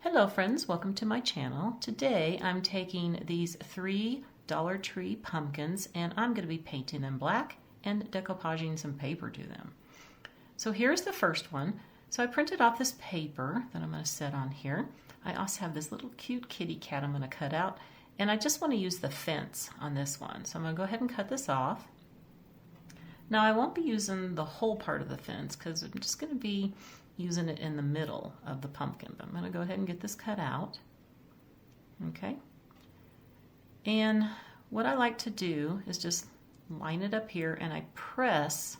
Hello friends, welcome to my channel. Today I'm taking these 3 Dollar Tree pumpkins and I'm going to be painting them black and decoupaging some paper to them. So here's the first one. So I printed off this paper that I'm going to set on here. I also have this little cute kitty cat I'm going to cut out, and I just want to use the fence on this one. So I'm going to go ahead and cut this off. Now I won't be using the whole part of the fence because I'm just going to be using it in the middle of the pumpkin. But I'm going to go ahead and get this cut out. Okay. And what I like to do is just line it up here, and I press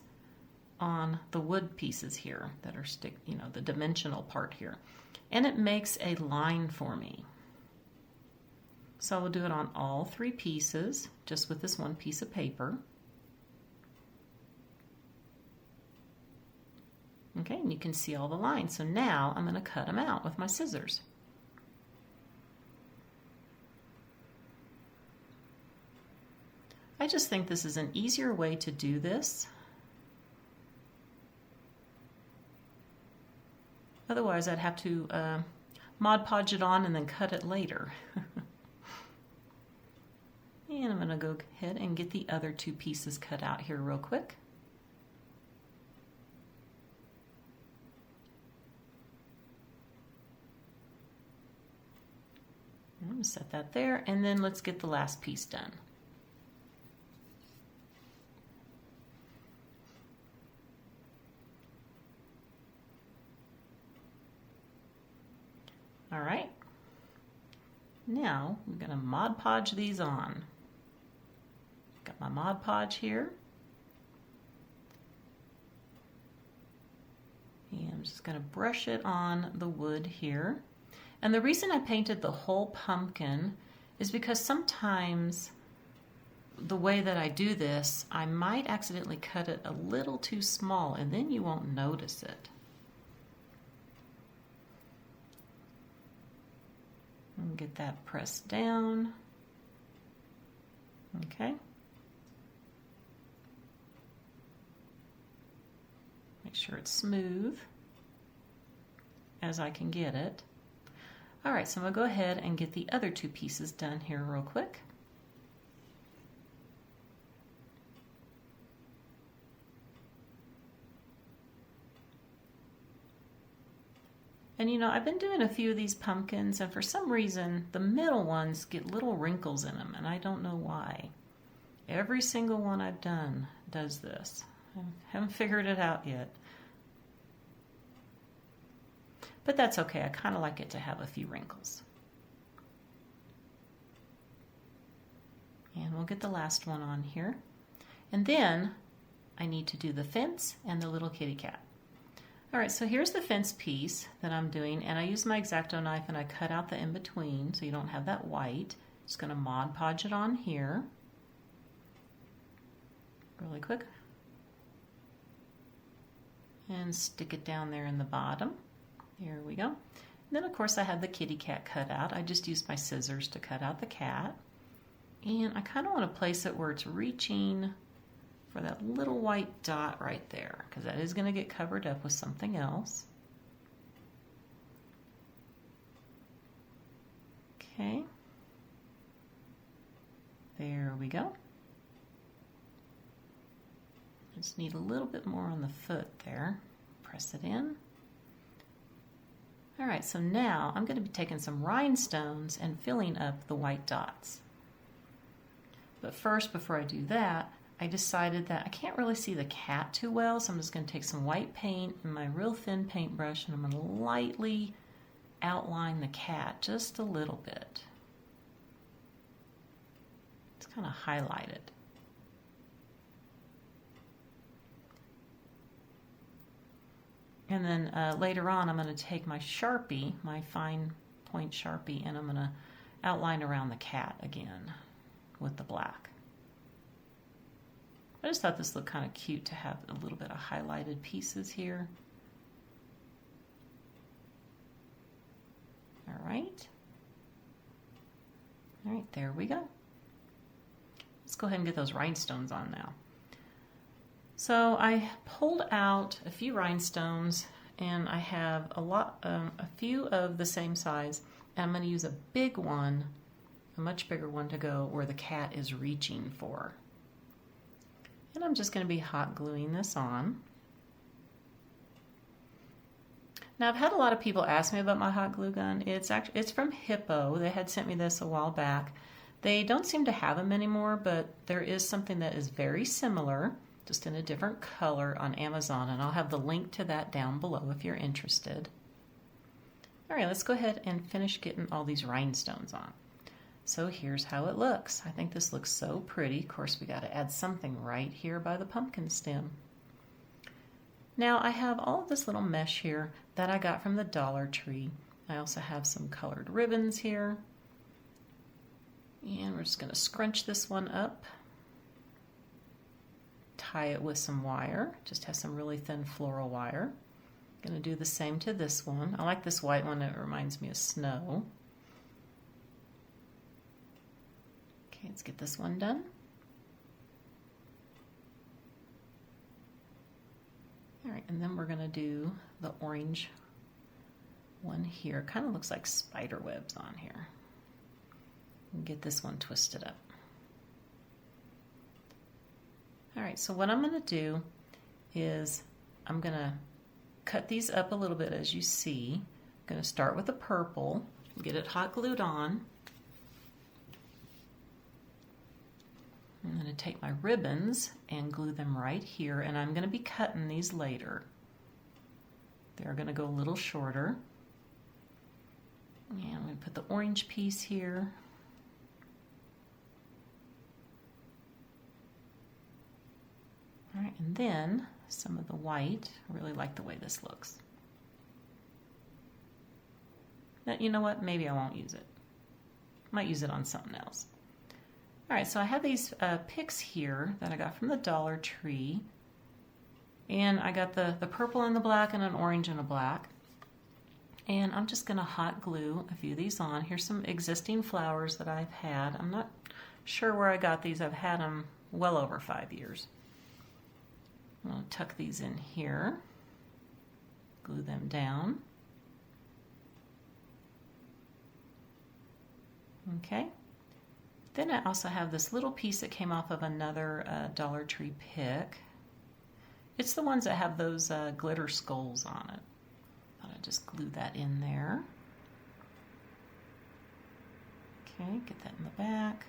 on the wood pieces here that are the dimensional part here. And it makes a line for me. So I will do it on all 3 pieces, just with this one piece of paper. Okay, and you can see all the lines. So now I'm going to cut them out with my scissors. I just think this is an easier way to do this. Otherwise, I'd have to Mod Podge it on and then cut it later. And I'm going to go ahead and get the other 2 pieces cut out here real quick. I'm going to set that there, and then let's get the last piece done. All right. Now we're going to Mod Podge these on. Got my Mod Podge here. And I'm just going to brush it on the wood here. And the reason I painted the whole pumpkin is because sometimes the way that I do this, I might accidentally cut it a little too small, and then you won't notice it. And get that pressed down. Okay. Make sure it's smooth as I can get it. All right, so I'm going to go ahead and get the other 2 pieces done here real quick. And you know, I've been doing a few of these pumpkins, and for some reason, the middle ones get little wrinkles in them, and I don't know why. Every single one I've done does this. I haven't figured it out yet. But that's okay, I kind of like it to have a few wrinkles. And we'll get the last one on here. And then I need to do the fence and the little kitty cat. All right, so here's the fence piece that I'm doing, and I use my X-Acto knife and I cut out the in-between so you don't have that white. Just gonna Mod Podge it on here. Really quick. And stick it down there in the bottom. There we go. And then of course I have the kitty cat cut out. I just used my scissors to cut out the cat. And I kind of want to place it where it's reaching for that little white dot right there, because that is going to get covered up with something else. Okay. There we go. Just need a little bit more on the foot there. Press it in. All right, so now I'm going to be taking some rhinestones and filling up the white dots. But first, before I do that, I decided that I can't really see the cat too well, so I'm just going to take some white paint and my real thin paintbrush, and I'm going to lightly outline the cat just a little bit. It's kind of highlighted. And then later on, I'm going to take my Sharpie, my fine point Sharpie, and I'm going to outline around the cat again with the black. I just thought this looked kind of cute to have a little bit of highlighted pieces here. All right. All right, there we go. Let's go ahead and get those rhinestones on now. So I pulled out a few rhinestones and I have a few of the same size, and I'm going to use a big one, a much bigger one, to go where the cat is reaching for. And I'm just going to be hot gluing this on. Now, I've had a lot of people ask me about my hot glue gun. It's from Hippo. They had sent me this a while back. They don't seem to have them anymore, but there is something that is very similar, just in a different color, on Amazon, and I'll have the link to that down below if you're interested. All right, let's go ahead and finish getting all these rhinestones on. So here's how it looks. I think this looks so pretty. Of course, we got to add something right here by the pumpkin stem. Now I have all of this little mesh here that I got from the Dollar Tree. I also have some colored ribbons here. And we're just going to scrunch this one up. Tie it with some wire. Just has some really thin floral wire. Going to do the same to this one. I like this white one. It reminds me of snow. Okay, let's get this one done. All right, and then we're going to do the orange one here. Kind of looks like spider webs on here. And get this one twisted up. All right, so what I'm going to do is I'm going to cut these up a little bit, as you see. I'm going to start with the purple, get it hot glued on. I'm going to take my ribbons and glue them right here, and I'm going to be cutting these later. They're going to go a little shorter. And I'm going to put the orange piece here. All right, and then some of the white. I really like the way this looks. Now, you know what? Maybe I won't use it. Might use it on something else. All right, so I have these picks here that I got from the Dollar Tree. And I got the purple and the black and an orange and a black. And I'm just going to hot glue a few of these on. Here's some existing flowers that I've had. I'm not sure where I got these. I've had them well over 5 years. I'm going to tuck these in here. Glue them down. Okay. Then I also have this little piece that came off of another Dollar Tree pick. It's the ones that have those glitter skulls on it. Thought I'd just glue that in there. Okay, get that in the back.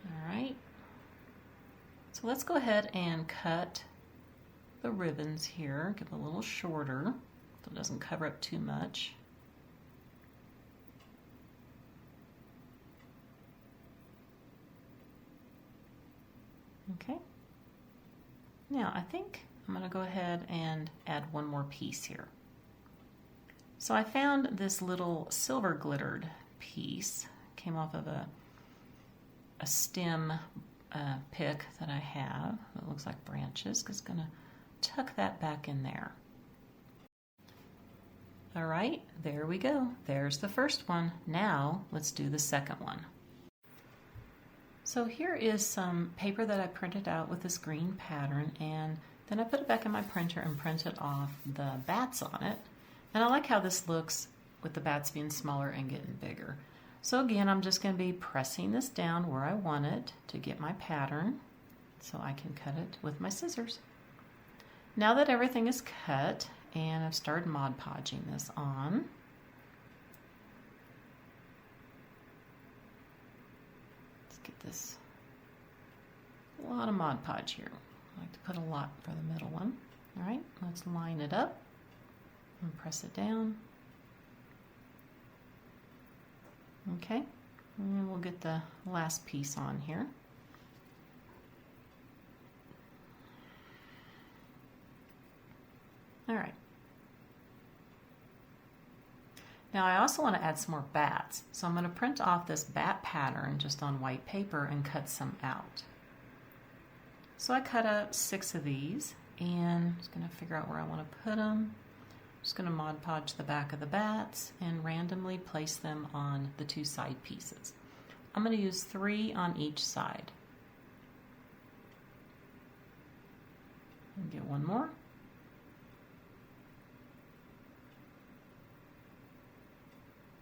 All right. So let's go ahead and cut the ribbons here. Give them a little shorter so it doesn't cover up too much. Okay. Now I think I'm going to go ahead and add one more piece here. So I found this little silver glittered piece. Came off of a stem pick that I have. It looks like branches. Just going to tuck that back in there. All right, there we go. There's the first one. Now let's do the second one. So here is some paper that I printed out with this green pattern, and then I put it back in my printer and printed off the bats on it. And I like how this looks with the bats being smaller and getting bigger. So again, I'm just going to be pressing this down where I want it to get my pattern so I can cut it with my scissors. Now that everything is cut and I've started Mod Podging this on, this a lot of Mod Podge here. I like to put a lot for the middle one. All right, let's line it up and press it down. Okay, and then we'll get the last piece on here. All right. Now I also want to add some more bats, so I'm going to print off this bat pattern just on white paper and cut some out. So I cut out 6 of these, and I'm just going to figure out where I want to put them. I'm just going to Mod Podge the back of the bats and randomly place them on the 2 side pieces. I'm going to use 3 on each side. And get one more.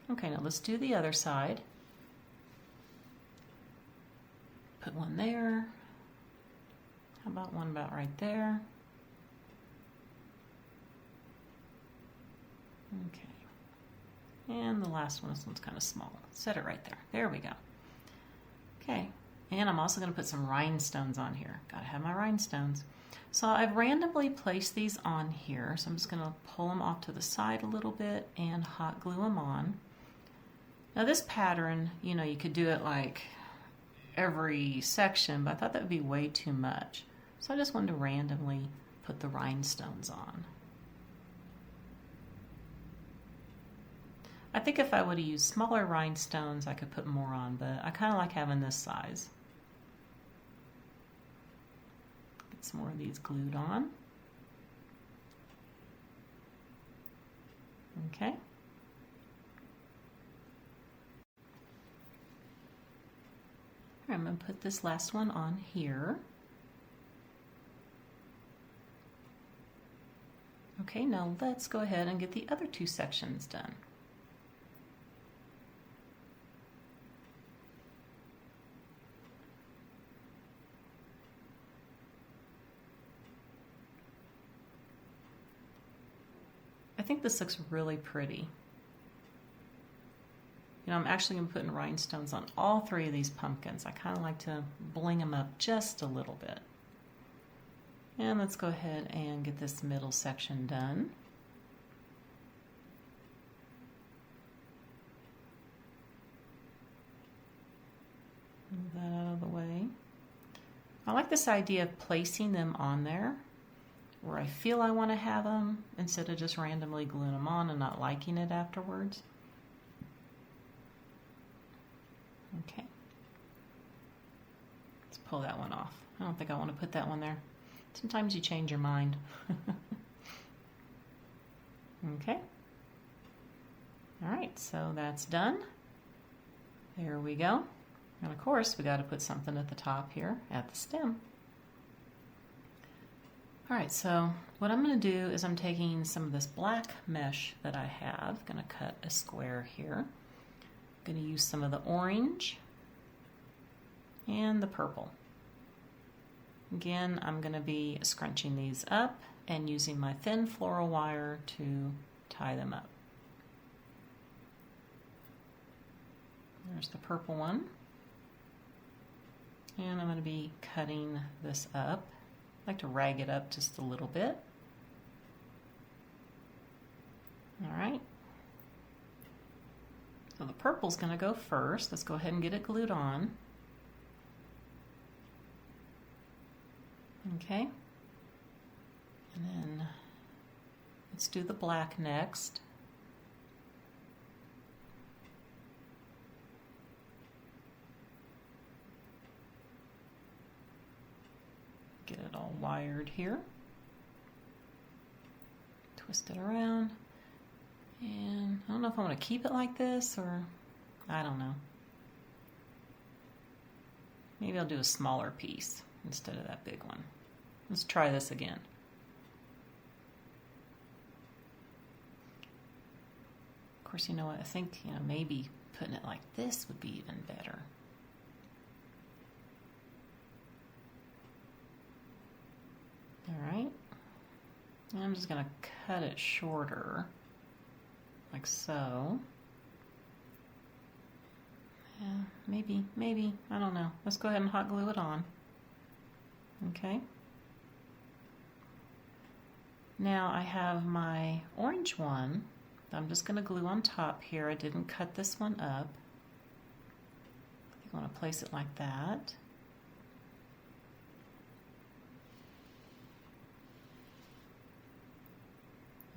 Okay, now let's do the other side. Put one there. How about one about right there? Okay. And the last one, this one's kind of small. Set it right there. There we go. Okay. And I'm also going to put some rhinestones on here. Gotta have my rhinestones. So I've randomly placed these on here. So I'm just going to pull them off to the side a little bit and hot glue them on. Now this pattern, you know, you could do it like every section, but I thought that would be way too much. So I just wanted to randomly put the rhinestones on. I think if I would have used smaller rhinestones, I could put more on, but I kind of like having this size. Get some more of these glued on. Okay. I'm going to put this last one on here. Okay, now let's go ahead and get the other two sections done. I think this looks really pretty. You know, I'm actually going to put rhinestones on all three of these pumpkins. I kind of like to bling them up just a little bit. And let's go ahead and get this middle section done. Move that out of the way. I like this idea of placing them on there where I feel I want to have them instead of just randomly gluing them on and not liking it afterwards. Okay. Let's pull that one off. I don't think I want to put that one there. Sometimes you change your mind. Okay. All right, so that's done. There we go. And of course, we got to put something at the top here at the stem. All right, so what I'm going to do is I'm taking some of this black mesh that I have. Going to cut a square here. Going to use some of the orange and the purple. Again, I'm going to be scrunching these up and using my thin floral wire to tie them up. There's the purple one. And I'm going to be cutting this up. I like to rag it up just a little bit. All right. So the purple's going to go first. Let's go ahead and get it glued on. Okay. And then let's do the black next. Get it all wired here. Twist it around. And I don't know if I want to keep it like this or I don't know. Maybe I'll do a smaller piece instead of that big one. Let's try this again. Of course, you know what? I think, maybe putting it like this would be even better. All right. And I'm just going to cut it shorter, like so. Yeah, maybe, I don't know. Let's go ahead and hot glue it on. Okay. Now I have my orange one that I'm just going to glue on top here. I didn't cut this one up. I think I want to place it like that.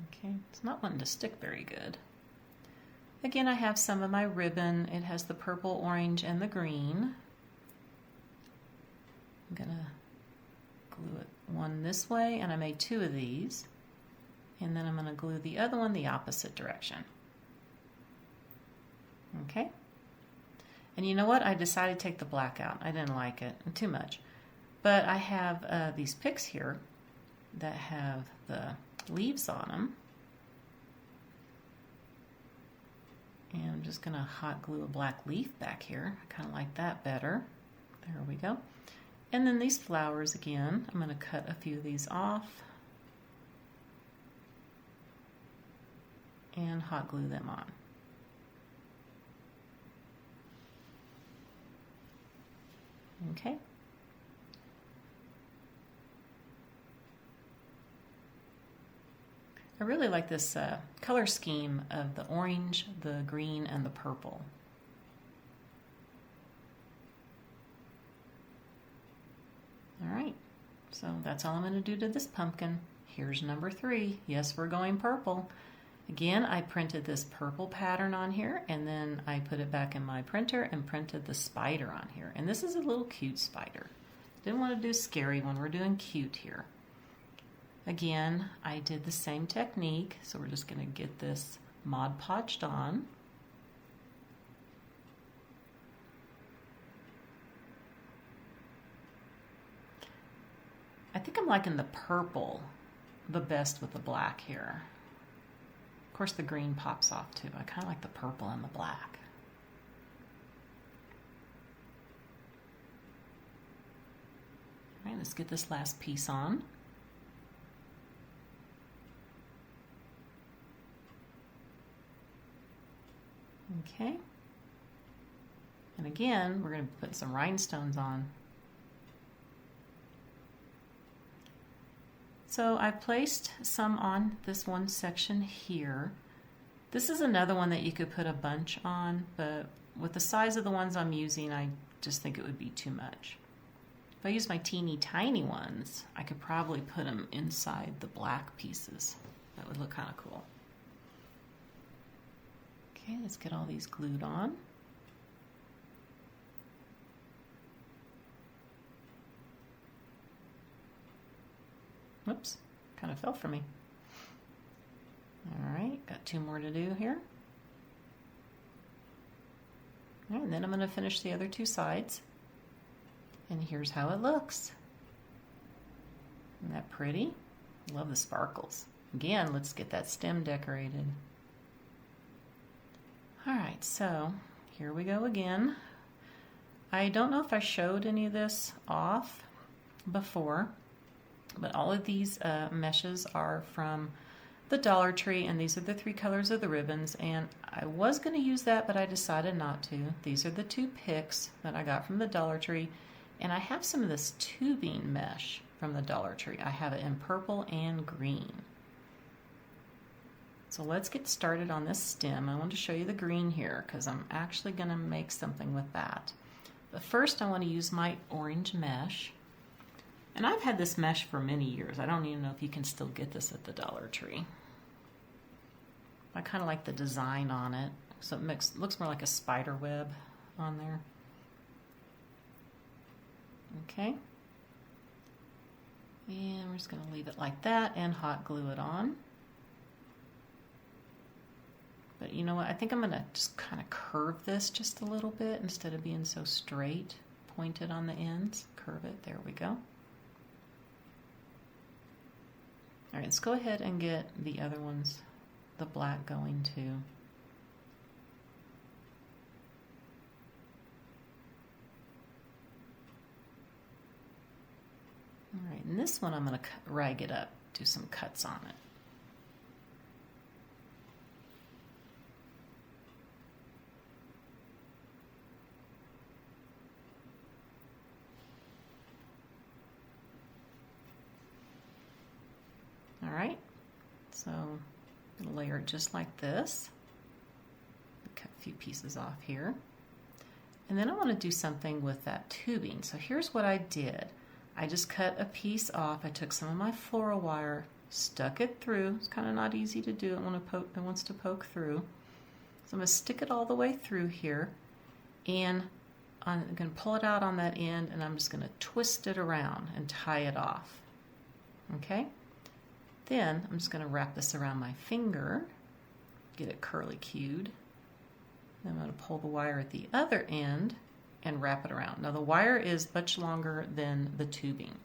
Okay, it's not wanting to stick very good. Again, I have some of my ribbon. It has the purple, orange, and the green. I'm going to glue it one this way, and I made two of these. And then I'm going to glue the other one the opposite direction. Okay. And you know what? I decided to take the black out. I didn't like it too much. But I have these picks here. that have the leaves on them. And I'm just going to hot glue a black leaf back here. I kind of like that better. There we go. And then these flowers again, I'm going to cut a few of these off and hot glue them on. Okay. I really like this color scheme of the orange, the green, and the purple. All right, so that's all I'm going to do to this pumpkin. Here's number 3. Yes, we're going purple. Again, I printed this purple pattern on here, and then I put it back in my printer and printed the spider on here. And this is a little cute spider. Didn't want to do scary one. We're doing cute here. Again, I did the same technique, so we're just going to get this Mod Podged on. I think I'm liking the purple the best with the black here. Of course, the green pops off too. I kind of like the purple and the black. All right, let's get this last piece on. Okay. And again, we're going to put some rhinestones on. So I placed some on this one section here. This is another one that you could put a bunch on, but with the size of the ones I'm using, I just think it would be too much. If I use my teeny tiny ones, I could probably put them inside the black pieces. That would look kind of cool. Okay, let's get all these glued on. Whoops, kind of fell for me. All right, got 2 more to do here. All right, and then I'm going to finish the other 2 sides. And here's how it looks. Isn't that pretty? Love the sparkles. Again, let's get that stem decorated. All right, so here we go again. I don't know if I showed any of this off before, but all of these meshes are from the Dollar Tree, and these are the 3 colors of the ribbons, and I was going to use that, but I decided not to. These are the 2 picks that I got from the Dollar Tree, and I have some of this tubing mesh from the Dollar Tree. I have it in purple and green. So let's get started on this stem. I want to show you the green here because I'm actually going to make something with that. But first I want to use my orange mesh. And I've had this mesh for many years. I don't even know if you can still get this at the Dollar Tree. I kind of like the design on it. So it looks more like a spider web on there. Okay. And we're just going to leave it like that and hot glue it on. But you know what, I think I'm going to just kind of curve this just a little bit instead of being so straight, pointed on the ends. Curve it, there we go. All right, let's go ahead and get the other ones, the black going too. All right, and this one I'm going to rag it up, do some cuts on it. All right, so I'm going to layer it just like this. Cut a few pieces off here. And then I want to do something with that tubing. So here's what I did. I just cut a piece off. I took some of my floral wire, stuck it through. It's kind of not easy to do. It wants to poke through. So I'm going to stick it all the way through here. And I'm going to pull it out on that end, and I'm just going to twist it around and tie it off. Okay? Then I'm just going to wrap this around my finger, get it curly-cued. Then I'm going to pull the wire at the other end and wrap it around. Now the wire is much longer than the tubing.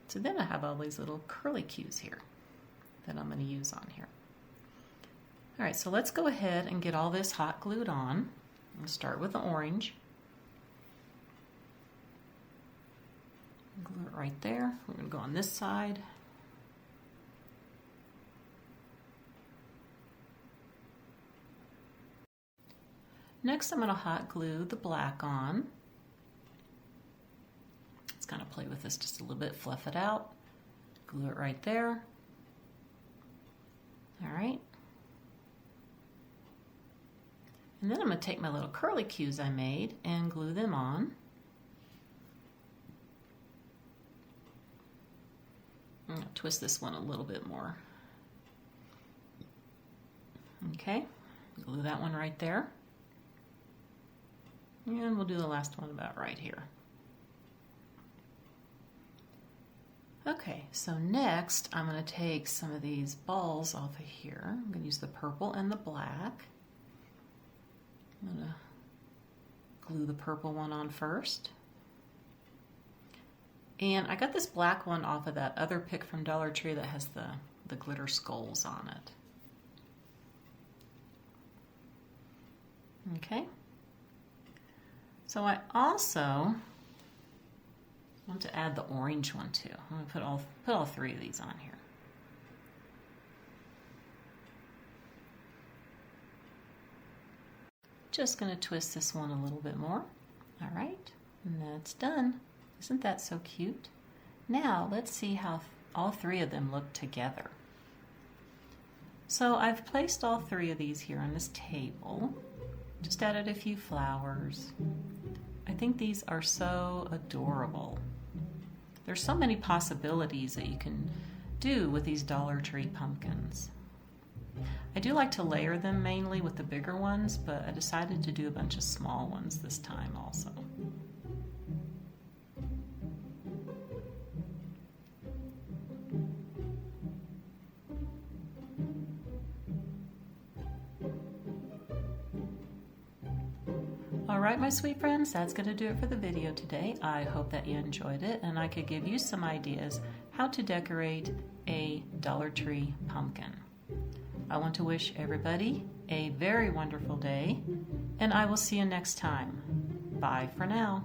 So then I have all these little curly cues here that I'm going to use on here. All right, so let's go ahead and get all this hot glued on. We'll start with the orange. Glue it right there. We're going to go on this side. Next, I'm going to hot glue the black on. Let's kind of play with this just a little bit, fluff it out. Glue it right there. All right. And then I'm going to take my little curly cues I made and glue them on. I'm going to twist this one a little bit more. Okay, glue that one right there. And we'll do the last one about right here. Okay, so next I'm going to take some of these balls off of here. I'm going to use the purple and the black. I'm going to glue the purple one on first. And I got this black one off of that other pick from Dollar Tree that has the glitter skulls on it. Okay. So I also want to add the orange one too. I'm going to put all three of these on here. Just going to twist this one a little bit more. All right, and that's done. Isn't that so cute? Now let's see how all three of them look together. So I've placed all three of these here on this table. Just added a few flowers. I think these are so adorable. There's so many possibilities that you can do with these Dollar Tree pumpkins. I do like to layer them mainly with the bigger ones, but I decided to do a bunch of small ones this time also. All right, my sweet friends, that's going to do it for the video today. I hope that you enjoyed it and I could give you some ideas how to decorate a Dollar Tree pumpkin. I want to wish everybody a very wonderful day, and I will see you next time. Bye for now.